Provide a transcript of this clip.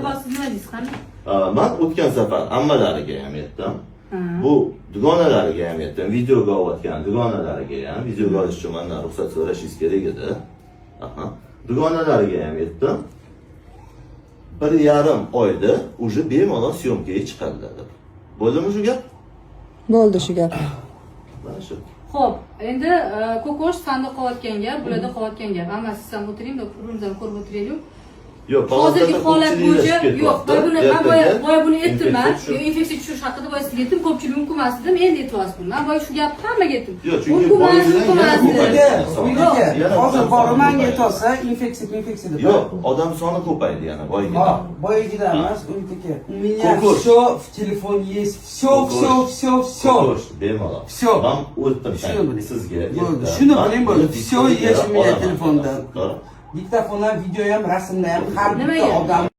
bor, siz nima deysiz qani? Men o'tgan safar ammalariga ham aytdim. Bu dugonalariga ham aytdim, videoga olayotgan dugonalariga ham, videoga olish uchun mendan ruxsat so'rashingiz kerak edi. Dugonalariga ham aytdim. 1,5 oyda уже bemalol syomkaga chiqadilar deb. Bo'ldimi shu gap? Bo'ldi shu gap. Mana shu. Xo'p, endi ko'kosh sandiq qilayotgan gap, bularda qilayotgan gap. Amma siz ham o'tiring, o'rnimizdan ko'rib o'tiraylik. Yo'q, hozirgi holat bo'yicha yo'q, men boya buni aytdim, infeksiya tushirish haqida boya sizga aytdim, ko'pchilik mumkin emas dedim, endi e'tiroz qildim. Men boya shu gapni hammaga aytdim. Yo'q, chunki hozir bormanga aytsa, infeksiya deb. Yo'q, odam soni ko'paydi yana boyagida. Boyagida emas, unitiki. У меня всё в телефоне есть. Всё. Bemalol. Всё. Men o'tdim sizga. Shuni biling bo'ldi. Всё есть у меня telefonda. Diktafondan, video ham, rasmda ham har bitta odam